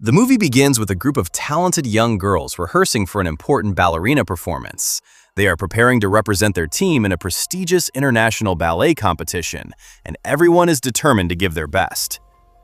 The movie begins with a group of talented young girls rehearsing for an important ballerina performance. They are preparing to represent their team in a prestigious international ballet competition, and everyone is determined to give their best.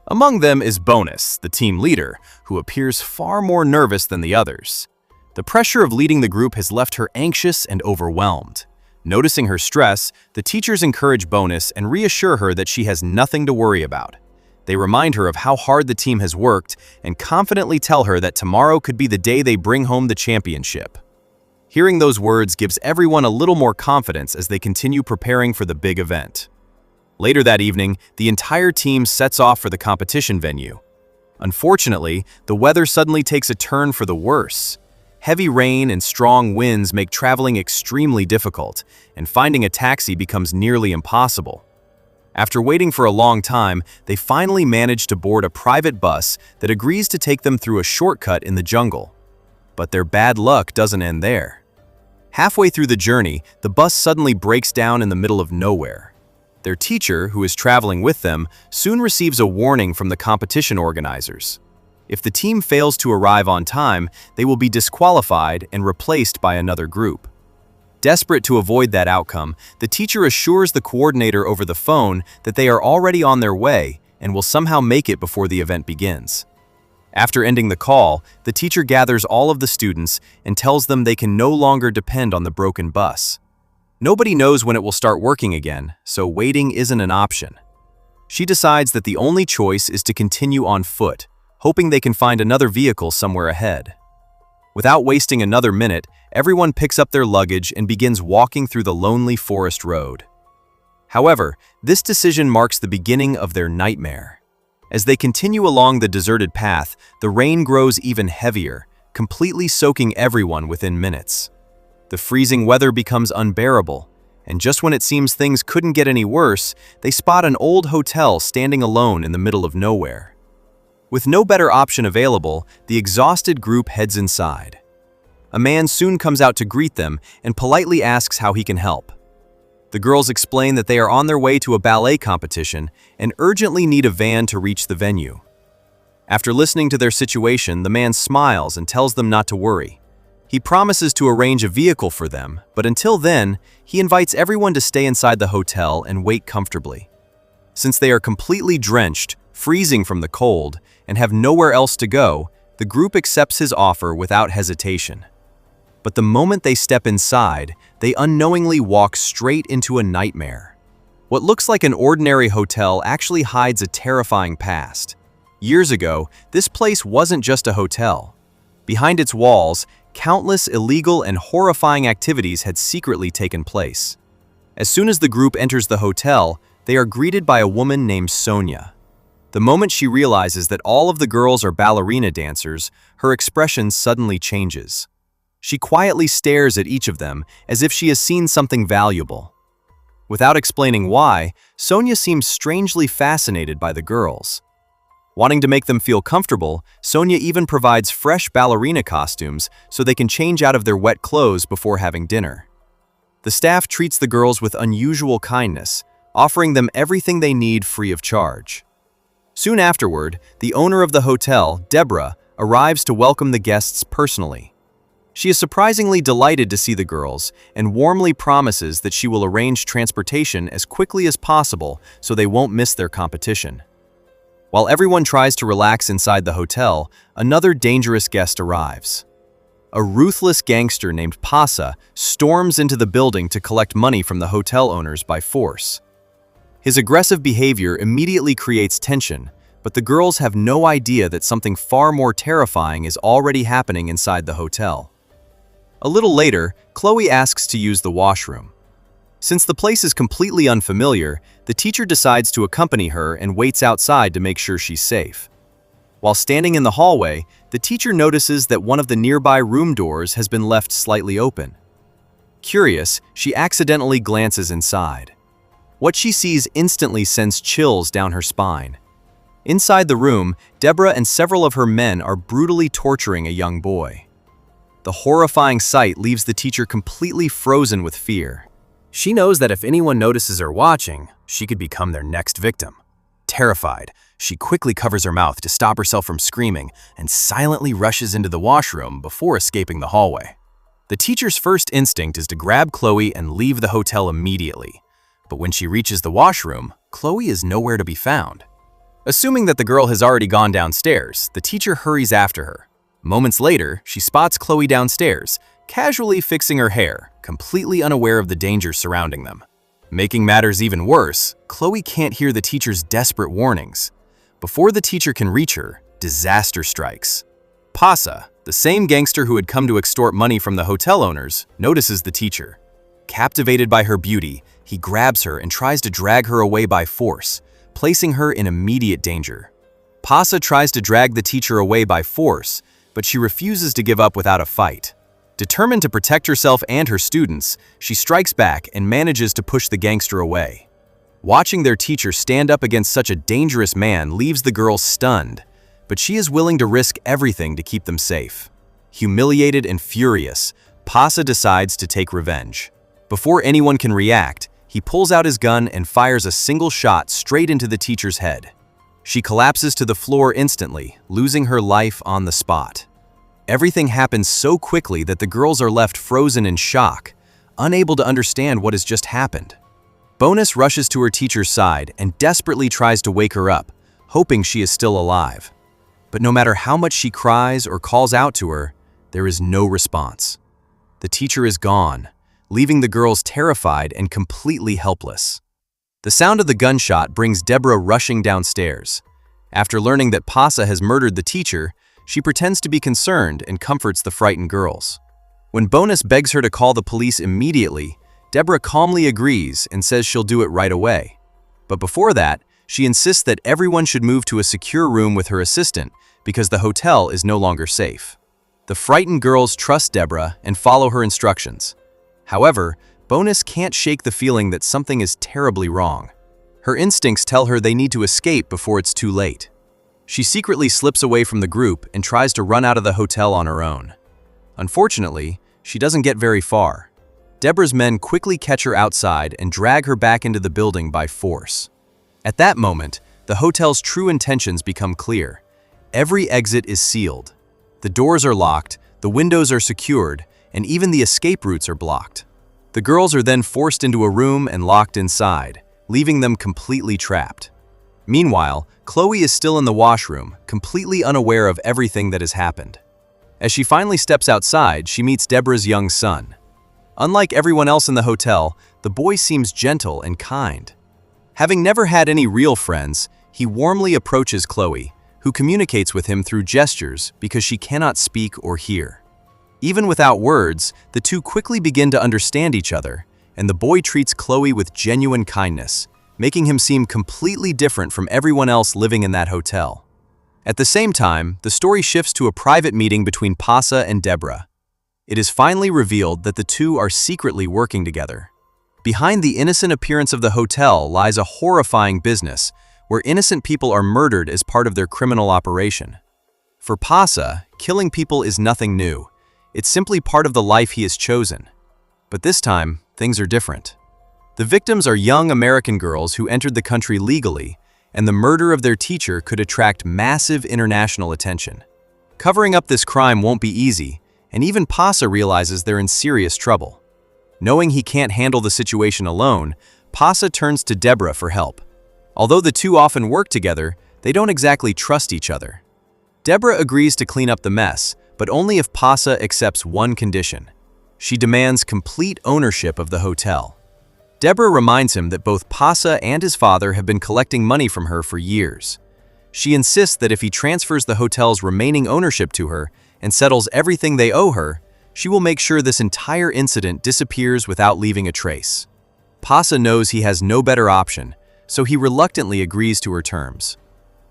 Among them is Bonus, the team leader, who appears far more nervous than the others. The pressure of leading the group has left her anxious and overwhelmed. Noticing her stress, the teachers encourage Bonus and reassure her that she has nothing to worry about. They remind her of how hard the team has worked and confidently tell her that tomorrow could be the day they bring home the championship. Hearing those words gives everyone a little more confidence as they continue preparing for the big event. Later that evening, the entire team sets off for the competition venue. Unfortunately, the weather suddenly takes a turn for the worse. Heavy rain and strong winds make traveling extremely difficult, and finding a taxi becomes nearly impossible. After waiting for a long time, they finally manage to board a private bus that agrees to take them through a shortcut in the jungle. But their bad luck doesn't end there. Halfway through the journey, the bus suddenly breaks down in the middle of nowhere. Their teacher, who is traveling with them, soon receives a warning from the competition organizers. If the team fails to arrive on time, they will be disqualified and replaced by another group. Desperate to avoid that outcome, the teacher assures the coordinator over the phone that they are already on their way and will somehow make it before the event begins. After ending the call, the teacher gathers all of the students and tells them they can no longer depend on the broken bus. Nobody knows when it will start working again, so waiting isn't an option. She decides that the only choice is to continue on foot, hoping they can find another vehicle somewhere ahead. Without wasting another minute, everyone picks up their luggage and begins walking through the lonely forest road. However, this decision marks the beginning of their nightmare. As they continue along the deserted path, the rain grows even heavier, completely soaking everyone within minutes. The freezing weather becomes unbearable, and just when it seems things couldn't get any worse, they spot an old hotel standing alone in the middle of nowhere. With no better option available, the exhausted group heads inside. A man soon comes out to greet them and politely asks how he can help. The girls explain that they are on their way to a ballet competition and urgently need a van to reach the venue. After listening to their situation, the man smiles and tells them not to worry. He promises to arrange a vehicle for them, but until then, he invites everyone to stay inside the hotel and wait comfortably. Since they are completely drenched, freezing from the cold, and have nowhere else to go, the group accepts his offer without hesitation. But the moment they step inside, they unknowingly walk straight into a nightmare. What looks like an ordinary hotel actually hides a terrifying past. Years ago, this place wasn't just a hotel. Behind its walls, countless illegal and horrifying activities had secretly taken place. As soon as the group enters the hotel, they are greeted by a woman named Sonia. The moment she realizes that all of the girls are ballerina dancers, her expression suddenly changes. She quietly stares at each of them as if she has seen something valuable. Without explaining why, Sonia seems strangely fascinated by the girls. Wanting to make them feel comfortable, Sonia even provides fresh ballerina costumes so they can change out of their wet clothes before having dinner. The staff treats the girls with unusual kindness, offering them everything they need free of charge. Soon afterward, the owner of the hotel, Deborah, arrives to welcome the guests personally. She is surprisingly delighted to see the girls and warmly promises that she will arrange transportation as quickly as possible so they won't miss their competition. While everyone tries to relax inside the hotel, another dangerous guest arrives. A ruthless gangster named Pasa storms into the building to collect money from the hotel owners by force. His aggressive behavior immediately creates tension, but the girls have no idea that something far more terrifying is already happening inside the hotel. A little later, Chloe asks to use the washroom. Since the place is completely unfamiliar, the teacher decides to accompany her and waits outside to make sure she's safe. While standing in the hallway, the teacher notices that one of the nearby room doors has been left slightly open. Curious, she accidentally glances inside. What she sees instantly sends chills down her spine. Inside the room, Deborah and several of her men are brutally torturing a young boy. The horrifying sight leaves the teacher completely frozen with fear. She knows that if anyone notices her watching, she could become their next victim. Terrified, She quickly covers her mouth to stop herself from screaming and silently rushes into the washroom before escaping the hallway. The teacher's first instinct is to grab Chloe and leave the hotel immediately. But when she reaches the washroom, Chloe is nowhere to be found. Assuming that the girl has already gone downstairs, the teacher hurries after her. Moments later, she spots Chloe downstairs, casually fixing her hair, completely unaware of the dangers surrounding them. Making matters even worse, Chloe can't hear the teacher's desperate warnings. Before the teacher can reach her, disaster strikes. Pasa, the same gangster who had come to extort money from the hotel owners, notices the teacher. Captivated by her beauty, he grabs her and tries to drag her away by force, placing her in immediate danger. Pasa tries to drag the teacher away by force, but she refuses to give up without a fight. Determined to protect herself and her students, she strikes back and manages to push the gangster away. Watching their teacher stand up against such a dangerous man leaves the girl stunned, but she is willing to risk everything to keep them safe. Humiliated and furious, Pasa decides to take revenge. Before anyone can react, he pulls out his gun and fires a single shot straight into the teacher's head. She collapses to the floor instantly, losing her life on the spot. Everything happens so quickly that the girls are left frozen in shock, unable to understand what has just happened. Bonus rushes to her teacher's side and desperately tries to wake her up, hoping she is still alive. But no matter how much she cries or calls out to her, there is no response. The teacher is gone, leaving the girls terrified and completely helpless. The sound of the gunshot brings Deborah rushing downstairs. After learning that Pasa has murdered the teacher, she pretends to be concerned and comforts the frightened girls. When Bonus begs her to call the police immediately, Deborah calmly agrees and says she'll do it right away. But before that, she insists that everyone should move to a secure room with her assistant because the hotel is no longer safe. The frightened girls trust Deborah and follow her instructions. However, Bonus can't shake the feeling that something is terribly wrong. Her instincts tell her they need to escape before it's too late. She secretly slips away from the group and tries to run out of the hotel on her own. Unfortunately, she doesn't get very far. Deborah's men quickly catch her outside and drag her back into the building by force. At that moment, the hotel's true intentions become clear. Every exit is sealed. The doors are locked, the windows are secured, and even the escape routes are blocked. The girls are then forced into a room and locked inside, leaving them completely trapped. Meanwhile, Chloe is still in the washroom, completely unaware of everything that has happened. As she finally steps outside, she meets Deborah's young son. Unlike everyone else in the hotel, the boy seems gentle and kind. Having never had any real friends, he warmly approaches Chloe, who communicates with him through gestures because she cannot speak or hear. Even without words, the two quickly begin to understand each other, and the boy treats Chloe with genuine kindness, making him seem completely different from everyone else living in that hotel. At the same time, the story shifts to a private meeting between Pasa and Deborah. It is finally revealed that the two are secretly working together. Behind the innocent appearance of the hotel lies a horrifying business where innocent people are murdered as part of their criminal operation. For Pasa, killing people is nothing new. It's simply part of the life he has chosen. But this time, things are different. The victims are young American girls who entered the country legally, and the murder of their teacher could attract massive international attention. Covering up this crime won't be easy, and even Pasa realizes they're in serious trouble. Knowing he can't handle the situation alone, Pasa turns to Deborah for help. Although the two often work together, they don't exactly trust each other. Deborah agrees to clean up the mess, but only if Pasa accepts one condition. She demands complete ownership of the hotel. Deborah reminds him that both Pasa and his father have been collecting money from her for years. She insists that if he transfers the hotel's remaining ownership to her and settles everything they owe her, she will make sure this entire incident disappears without leaving a trace. Pasa knows he has no better option, so he reluctantly agrees to her terms.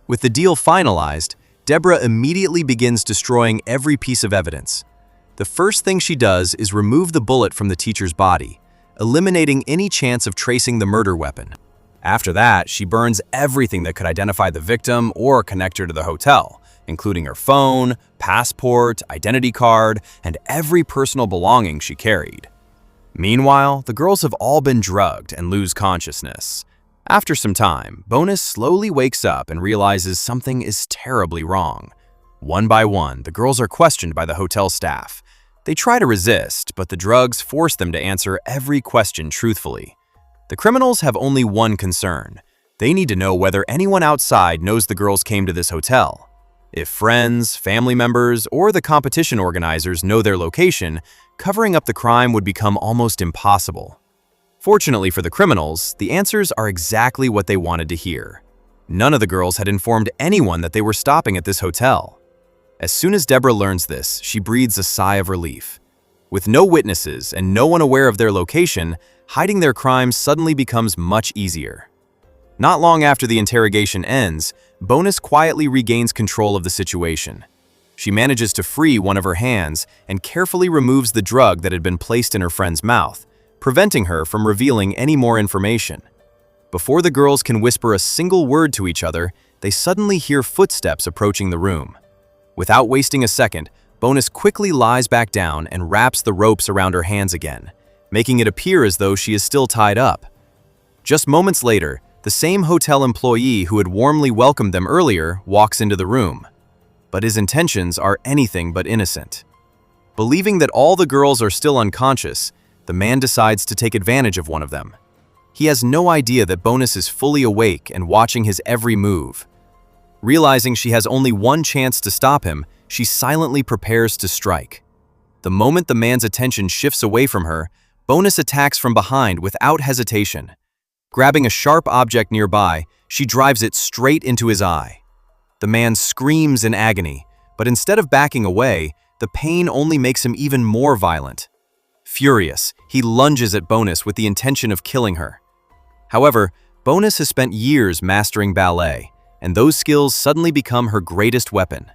With the deal finalized, Deborah immediately begins destroying every piece of evidence. The first thing she does is remove the bullet from the teacher's body, eliminating any chance of tracing the murder weapon. After that, she burns everything that could identify the victim or connect her to the hotel, including her phone, passport, identity card, and every personal belonging she carried. Meanwhile, the girls have all been drugged and lose consciousness. After some time, Bonus slowly wakes up and realizes something is terribly wrong. One by one, the girls are questioned by the hotel staff. They try to resist, but the drugs force them to answer every question truthfully. The criminals have only one concern. They need to know whether anyone outside knows the girls came to this hotel. If friends, family members, or the competition organizers know their location, covering up the crime would become almost impossible. Fortunately for the criminals, the answers are exactly what they wanted to hear. None of the girls had informed anyone that they were stopping at this hotel. As soon as Deborah learns this, she breathes a sigh of relief. With no witnesses and no one aware of their location, hiding their crimes suddenly becomes much easier. Not long after the interrogation ends, Bonus quietly regains control of the situation. She manages to free one of her hands and carefully removes the drug that had been placed in her friend's mouth, preventing her from revealing any more information. Before the girls can whisper a single word to each other, they suddenly hear footsteps approaching the room. Without wasting a second, Bonus quickly lies back down and wraps the ropes around her hands again, making it appear as though she is still tied up. Just moments later, the same hotel employee who had warmly welcomed them earlier walks into the room. But his intentions are anything but innocent. Believing that all the girls are still unconscious, the man decides to take advantage of one of them. He has no idea that Bonus is fully awake and watching his every move. Realizing she has only one chance to stop him, she silently prepares to strike. The moment the man's attention shifts away from her, Bonus attacks from behind without hesitation. Grabbing a sharp object nearby, she drives it straight into his eye. The man screams in agony, but instead of backing away, the pain only makes him even more violent. Furious, he lunges at Bonus with the intention of killing her. However, Bonus has spent years mastering ballet, and those skills suddenly become her greatest weapon.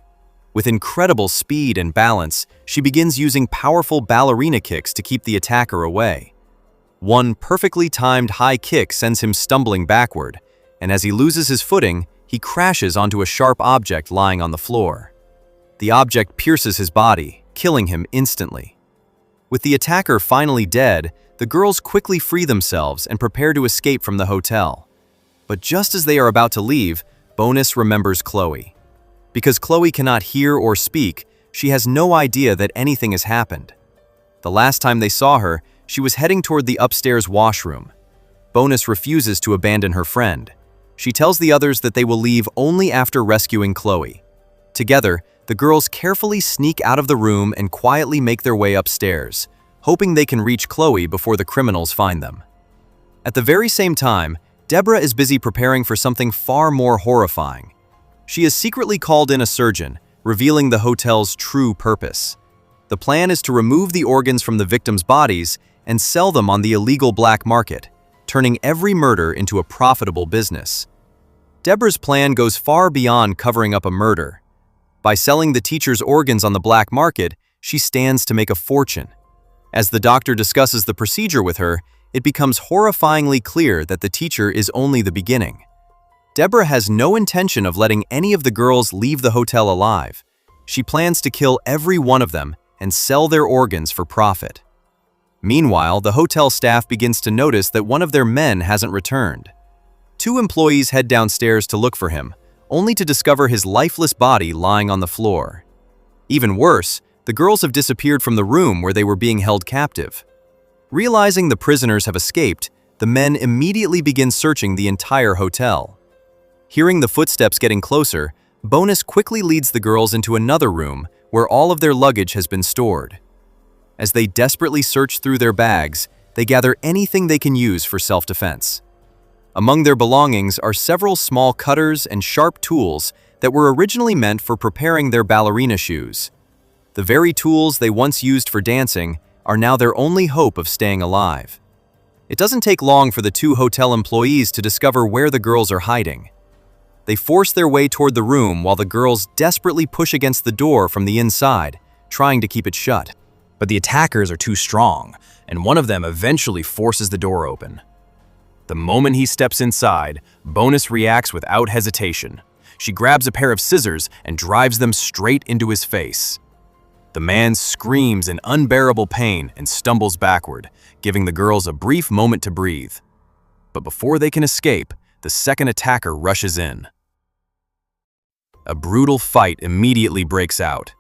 With incredible speed and balance, she begins using powerful ballerina kicks to keep the attacker away. One perfectly timed high kick sends him stumbling backward, and as he loses his footing, he crashes onto a sharp object lying on the floor. The object pierces his body, killing him instantly. With the attacker finally dead, the girls quickly free themselves and prepare to escape from the hotel. But just as they are about to leave, Bonus remembers Chloe. Because Chloe cannot hear or speak, she has no idea that anything has happened. The last time they saw her, she was heading toward the upstairs washroom. Bonus refuses to abandon her friend. She tells the others that they will leave only after rescuing Chloe. Together, the girls carefully sneak out of the room and quietly make their way upstairs, hoping they can reach Chloe before the criminals find them. At the very same time, Deborah is busy preparing for something far more horrifying. She has secretly called in a surgeon, revealing the hotel's true purpose. The plan is to remove the organs from the victims' bodies and sell them on the illegal black market, turning every murder into a profitable business. Deborah's plan goes far beyond covering up a murder. By selling the teacher's organs on the black market, she stands to make a fortune. As the doctor discusses the procedure with her, it becomes horrifyingly clear that the teacher is only the beginning. Deborah has no intention of letting any of the girls leave the hotel alive. She plans to kill every one of them and sell their organs for profit. Meanwhile, the hotel staff begins to notice that one of their men hasn't returned. Two employees head downstairs to look for him, only to discover his lifeless body lying on the floor. Even worse, the girls have disappeared from the room where they were being held captive. Realizing the prisoners have escaped, the men immediately begin searching the entire hotel. Hearing the footsteps getting closer, Bonus quickly leads the girls into another room where all of their luggage has been stored. As they desperately search through their bags, they gather anything they can use for self-defense. Among their belongings are several small cutters and sharp tools that were originally meant for preparing their ballerina shoes. The very tools they once used for dancing are now their only hope of staying alive. It doesn't take long for the two hotel employees to discover where the girls are hiding. They force their way toward the room while the girls desperately push against the door from the inside, trying to keep it shut. But the attackers are too strong, and one of them eventually forces the door open. The moment he steps inside, Bonus reacts without hesitation. She grabs a pair of scissors and drives them straight into his face. The man screams in unbearable pain and stumbles backward, giving the girls a brief moment to breathe. But before they can escape, the second attacker rushes in. A brutal fight immediately breaks out.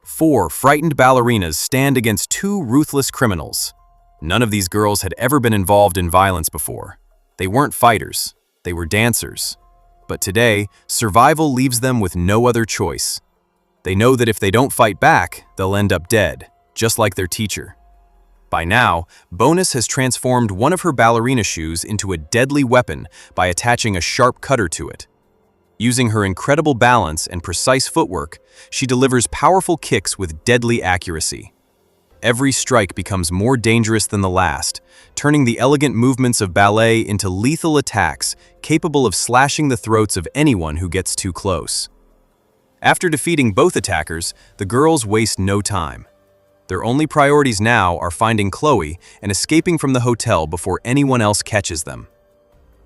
4 frightened ballerinas stand against 2 ruthless criminals. None of these girls had ever been involved in violence before. They weren't fighters, they were dancers. But today, survival leaves them with no other choice. They know that if they don't fight back, they'll end up dead, just like their teacher. By now, Bonus has transformed one of her ballerina shoes into a deadly weapon by attaching a sharp cutter to it. Using her incredible balance and precise footwork, she delivers powerful kicks with deadly accuracy. Every strike becomes more dangerous than the last, turning the elegant movements of ballet into lethal attacks capable of slashing the throats of anyone who gets too close. After defeating both attackers, the girls waste no time. Their only priorities now are finding Chloe and escaping from the hotel before anyone else catches them.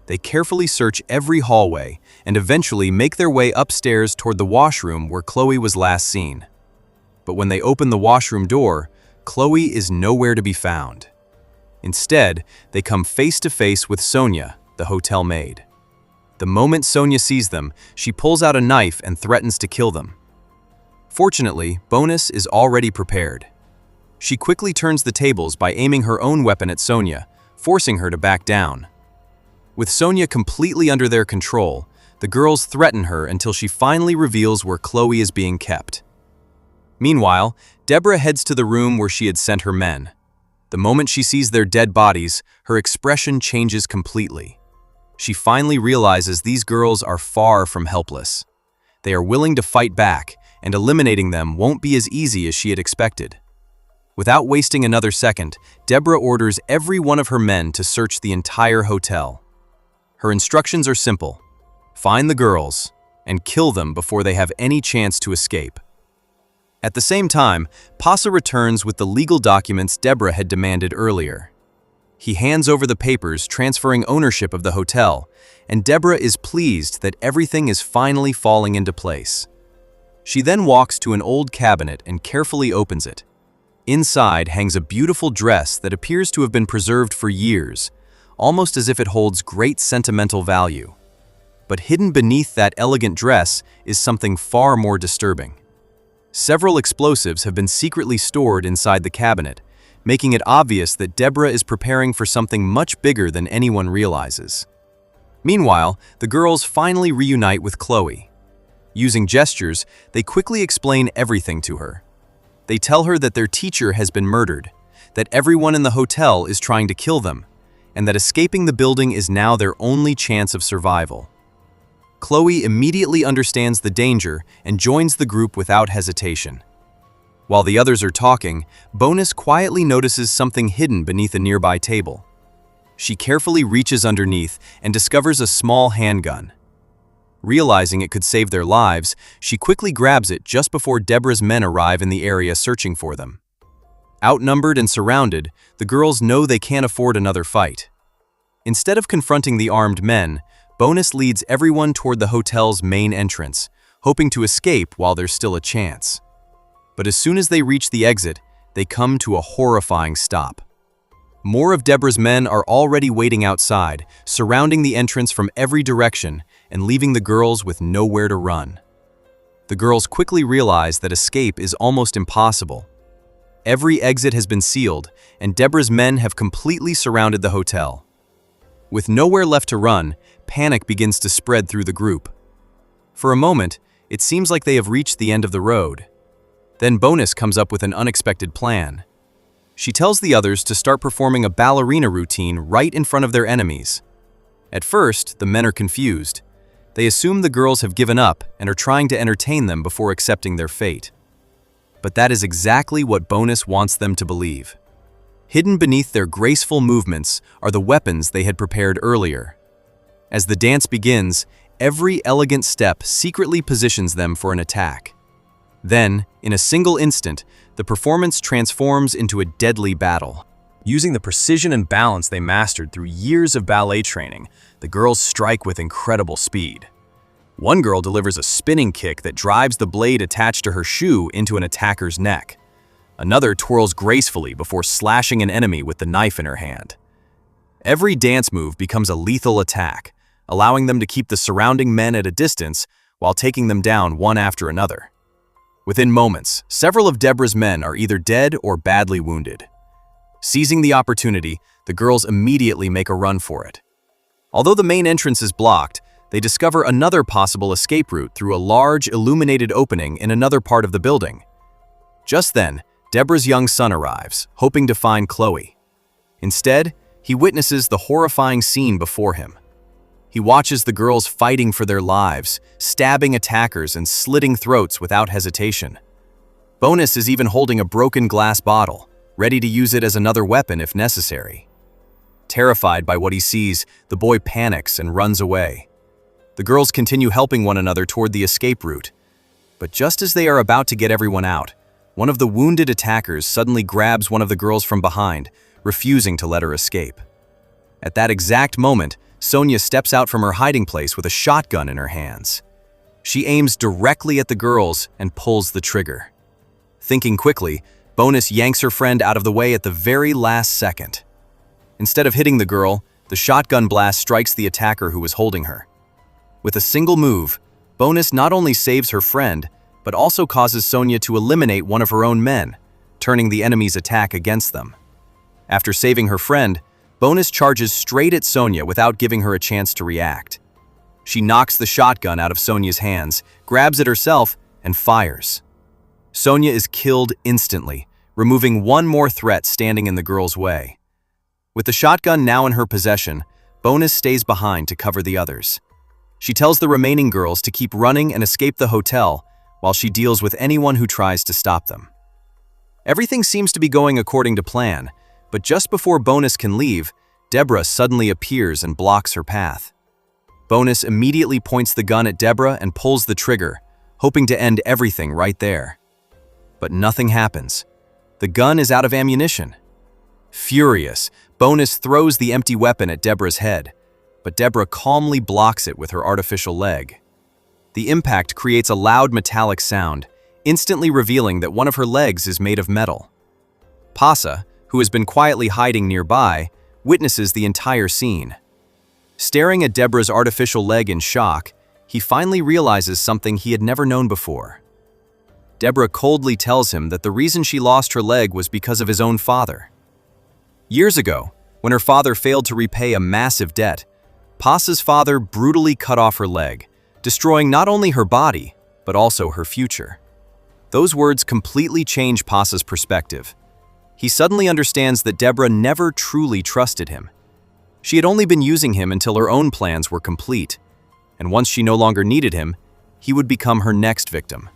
They carefully search every hallway and eventually make their way upstairs toward the washroom where Chloe was last seen. But when they open the washroom door, Chloe is nowhere to be found. Instead, they come face to face with Sonia, the hotel maid. The moment Sonia sees them, she pulls out a knife and threatens to kill them. Fortunately, Bonus is already prepared. She quickly turns the tables by aiming her own weapon at Sonia, forcing her to back down. With Sonia completely under their control, the girls threaten her until she finally reveals where Chloe is being kept. Meanwhile, Deborah heads to the room where she had sent her men. The moment she sees their dead bodies, her expression changes completely. She finally realizes these girls are far from helpless. They are willing to fight back, and eliminating them won't be as easy as she had expected. Without wasting another second, Deborah orders every one of her men to search the entire hotel. Her instructions are simple: find the girls and kill them before they have any chance to escape. At the same time, Pasa returns with the legal documents Deborah had demanded earlier. He hands over the papers transferring ownership of the hotel, and Deborah is pleased that everything is finally falling into place. She then walks to an old cabinet and carefully opens it. Inside hangs a beautiful dress that appears to have been preserved for years, almost as if it holds great sentimental value. But hidden beneath that elegant dress is something far more disturbing. Several explosives have been secretly stored inside the cabinet, making it obvious that Deborah is preparing for something much bigger than anyone realizes. Meanwhile, the girls finally reunite with Chloe. Using gestures, they quickly explain everything to her. They tell her that their teacher has been murdered, that everyone in the hotel is trying to kill them, and that escaping the building is now their only chance of survival. Chloe immediately understands the danger and joins the group without hesitation. While the others are talking, Bonus quietly notices something hidden beneath a nearby table. She carefully reaches underneath and discovers a small handgun. Realizing it could save their lives, she quickly grabs it just before Deborah's men arrive in the area searching for them. Outnumbered and surrounded, the girls know they can't afford another fight. Instead of confronting the armed men, Bonus leads everyone toward the hotel's main entrance, hoping to escape while there's still a chance. But as soon as they reach the exit, they come to a horrifying stop. More of Deborah's men are already waiting outside, surrounding the entrance from every direction and leaving the girls with nowhere to run. The girls quickly realize that escape is almost impossible. Every exit has been sealed, and Deborah's men have completely surrounded the hotel. With nowhere left to run, panic begins to spread through the group. For a moment, it seems like they have reached the end of the road. Then Bonus comes up with an unexpected plan. She tells the others to start performing a ballerina routine right in front of their enemies. At first, the men are confused. They assume the girls have given up and are trying to entertain them before accepting their fate. But that is exactly what Bonus wants them to believe. Hidden beneath their graceful movements are the weapons they had prepared earlier. As the dance begins, every elegant step secretly positions them for an attack. Then, in a single instant, the performance transforms into a deadly battle. Using the precision and balance they mastered through years of ballet training, the girls strike with incredible speed. One girl delivers a spinning kick that drives the blade attached to her shoe into an attacker's neck. Another twirls gracefully before slashing an enemy with the knife in her hand. Every dance move becomes a lethal attack, allowing them to keep the surrounding men at a distance while taking them down one after another. Within moments, several of Deborah's men are either dead or badly wounded. Seizing the opportunity, the girls immediately make a run for it. Although the main entrance is blocked, they discover another possible escape route through a large, illuminated opening in another part of the building. Just then, Deborah's young son arrives, hoping to find Chloe. Instead, he witnesses the horrifying scene before him. He watches the girls fighting for their lives, stabbing attackers and slitting throats without hesitation. Bonus is even holding a broken glass bottle, ready to use it as another weapon if necessary. Terrified by what he sees, the boy panics and runs away. The girls continue helping one another toward the escape route. But just as they are about to get everyone out, one of the wounded attackers suddenly grabs one of the girls from behind, refusing to let her escape. At that exact moment, Sonia steps out from her hiding place with a shotgun in her hands. She aims directly at the girls and pulls the trigger. Thinking quickly, Bonus yanks her friend out of the way at the very last second. Instead of hitting the girl, the shotgun blast strikes the attacker who was holding her. With a single move, Bonus not only saves her friend, but also causes Sonia to eliminate one of her own men, turning the enemy's attack against them. After saving her friend, Bonus charges straight at Sonia without giving her a chance to react. She knocks the shotgun out of Sonia's hands, grabs it herself, and fires. Sonia is killed instantly, removing one more threat standing in the girl's way. With the shotgun now in her possession, Bonus stays behind to cover the others. She tells the remaining girls to keep running and escape the hotel while she deals with anyone who tries to stop them. Everything seems to be going according to plan, but just before Bonus can leave, Deborah suddenly appears and blocks her path. Bonus immediately points the gun at Deborah and pulls the trigger, hoping to end everything right there. But nothing happens. The gun is out of ammunition. Furious, Bonus throws the empty weapon at Deborah's head, but Deborah calmly blocks it with her artificial leg. The impact creates a loud metallic sound, instantly revealing that one of her legs is made of metal. Pasa, who has been quietly hiding nearby, witnesses the entire scene. Staring at Deborah's artificial leg in shock, he finally realizes something he had never known before. Deborah coldly tells him that the reason she lost her leg was because of his own father. Years ago, when her father failed to repay a massive debt, Pasa's father brutally cut off her leg, destroying not only her body, but also her future. Those words completely change Pasa's perspective. He suddenly understands that Deborah never truly trusted him. She had only been using him until her own plans were complete, and once she no longer needed him, he would become her next victim.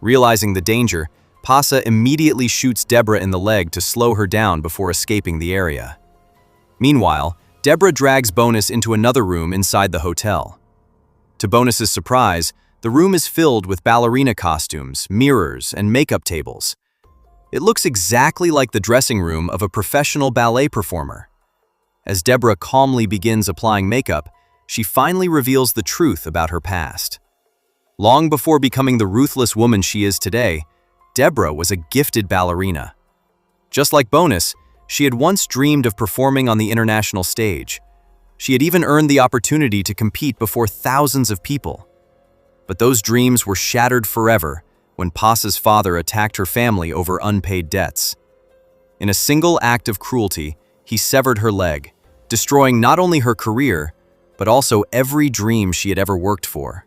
Realizing the danger, Pasa immediately shoots Deborah in the leg to slow her down before escaping the area. Meanwhile, Deborah drags Bonus into another room inside the hotel. To Bonus's surprise, the room is filled with ballerina costumes, mirrors, and makeup tables. It looks exactly like the dressing room of a professional ballet performer. As Deborah calmly begins applying makeup, she finally reveals the truth about her past. Long before becoming the ruthless woman she is today, Deborah was a gifted ballerina. Just like Bonus, she had once dreamed of performing on the international stage. She had even earned the opportunity to compete before thousands of people. But those dreams were shattered forever when Pasa's father attacked her family over unpaid debts. In a single act of cruelty, he severed her leg, destroying not only her career, but also every dream she had ever worked for.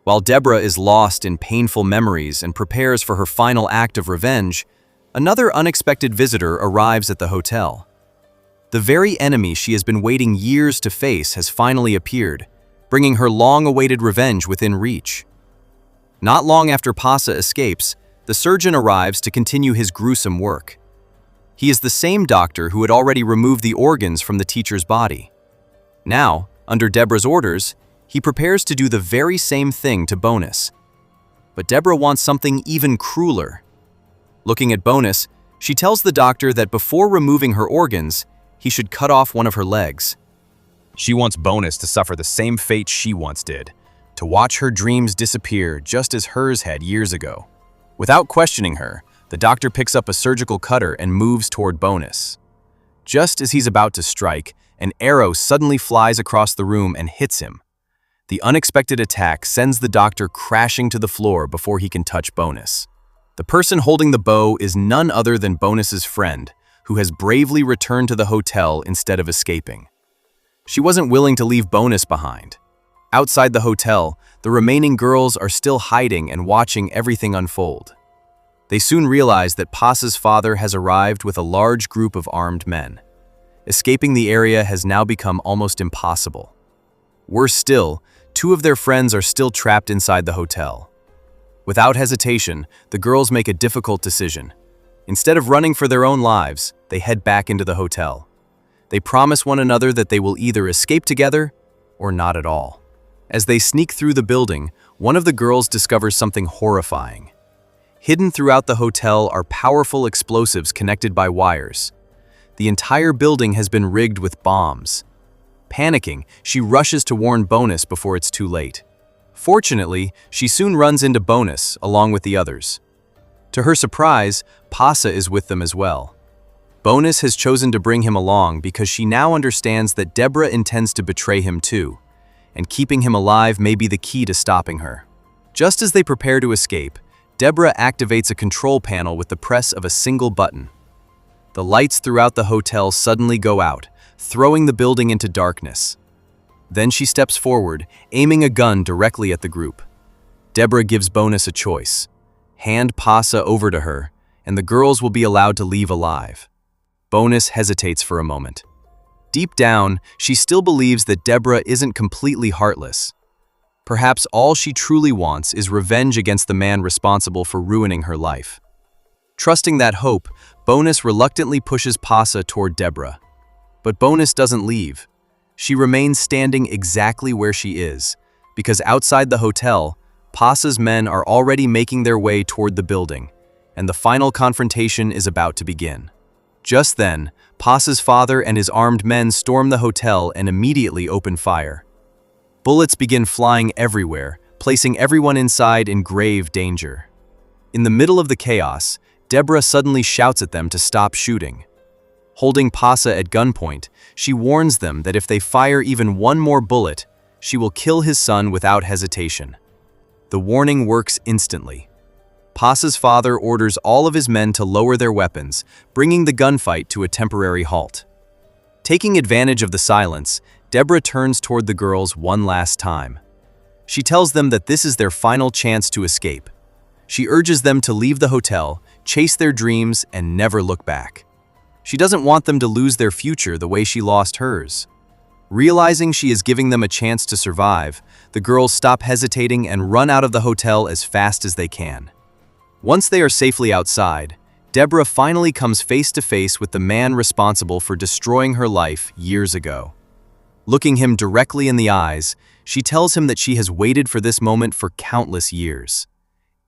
While Deborah is lost in painful memories and prepares for her final act of revenge, another unexpected visitor arrives at the hotel. The very enemy she has been waiting years to face has finally appeared, bringing her long-awaited revenge within reach. Not long after Pasa escapes, the surgeon arrives to continue his gruesome work. He is the same doctor who had already removed the organs from the teacher's body. Now, under Deborah's orders, he prepares to do the very same thing to Bonus. But Deborah wants something even crueler. Looking at Bonus, she tells the doctor that before removing her organs, he should cut off one of her legs. She wants Bonus to suffer the same fate she once did, to watch her dreams disappear just as hers had years ago. Without questioning her, the doctor picks up a surgical cutter and moves toward Bonus. Just as he's about to strike, An arrow suddenly flies across the room and hits him. The unexpected attack sends the doctor crashing to the floor before he can touch Bonus. The person holding the bow is none other than Bonus's friend, who has bravely returned to the hotel instead of escaping. She wasn't willing to leave Bonus behind. Outside the hotel, the remaining girls are still hiding and watching everything unfold. They soon realize that Passa's father has arrived with a large group of armed men. Escaping the area has now become almost impossible. Worse still, two of their friends are still trapped inside the hotel. Without hesitation, the girls make a difficult decision. Instead of running for their own lives, they head back into the hotel. They promise one another that they will either escape together or not at all. As they sneak through the building, one of the girls discovers something horrifying. Hidden throughout the hotel are powerful explosives connected by wires. The entire building has been rigged with bombs. Panicking, she rushes to warn Bonus before it's too late. Fortunately, she soon runs into Bonus along with the others. To her surprise, Passa is with them as well. Bonus has chosen to bring him along because she now understands that Deborah intends to betray him too, and keeping him alive may be the key to stopping her. Just as they prepare to escape, Deborah activates a control panel with the press of a single button. The lights throughout the hotel suddenly go out, throwing the building into darkness. Then she steps forward, aiming a gun directly at the group. Deborah gives Bonus a choice. Hand Passa over to her, and the girls will be allowed to leave alive. Bonus hesitates for a moment. Deep down, she still believes that Deborah isn't completely heartless. Perhaps all she truly wants is revenge against the man responsible for ruining her life. Trusting that hope, Bonus reluctantly pushes Passa toward Deborah. But Bonus doesn't leave. She remains standing exactly where she is, because outside the hotel, Passa's men are already making their way toward the building, and the final confrontation is about to begin. Just then, Passa's father and his armed men storm the hotel and immediately open fire. Bullets begin flying everywhere, placing everyone inside in grave danger. In the middle of the chaos, Deborah suddenly shouts at them to stop shooting. Holding Passa at gunpoint, she warns them that if they fire even one more bullet, she will kill his son without hesitation. The warning works instantly. Passa's father orders all of his men to lower their weapons, bringing the gunfight to a temporary halt. Taking advantage of the silence, Deborah turns toward the girls one last time. She tells them that this is their final chance to escape. She urges them to leave the hotel, chase their dreams, and never look back. She doesn't want them to lose their future the way she lost hers. Realizing she is giving them a chance to survive, the girls stop hesitating and run out of the hotel as fast as they can. Once they are safely outside, Deborah finally comes face to face with the man responsible for destroying her life years ago. Looking him directly in the eyes, she tells him that she has waited for this moment for countless years.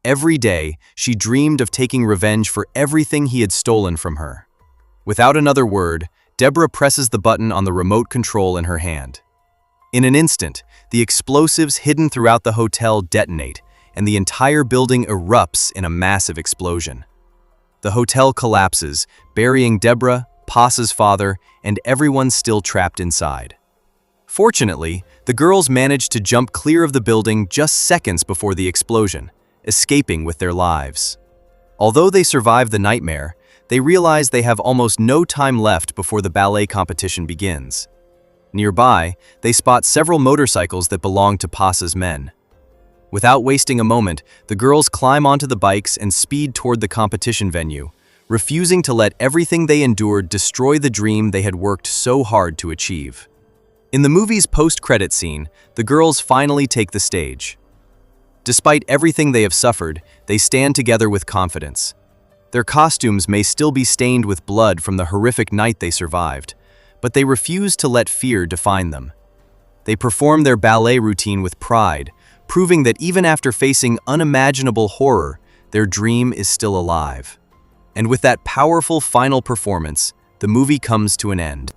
Every day, she dreamed of taking revenge for everything he had stolen from her. Without another word, Deborah presses the button on the remote control in her hand. In an instant, the explosives hidden throughout the hotel detonate, and the entire building erupts in a massive explosion. The hotel collapses, burying Deborah, Passa's father, and everyone still trapped inside. Fortunately, the girls managed to jump clear of the building just seconds before the explosion, escaping with their lives. Although they survive the nightmare, they realize they have almost no time left before the ballet competition begins. Nearby, they spot several motorcycles that belong to Passa's men. Without wasting a moment, the girls climb onto the bikes and speed toward the competition venue, refusing to let everything they endured destroy the dream they had worked so hard to achieve. In the movie's post-credit scene, the girls finally take the stage. Despite everything they have suffered, they stand together with confidence. Their costumes may still be stained with blood from the horrific night they survived, but they refuse to let fear define them. They perform their ballet routine with pride, proving that even after facing unimaginable horror, their dream is still alive. And with that powerful final performance, the movie comes to an end.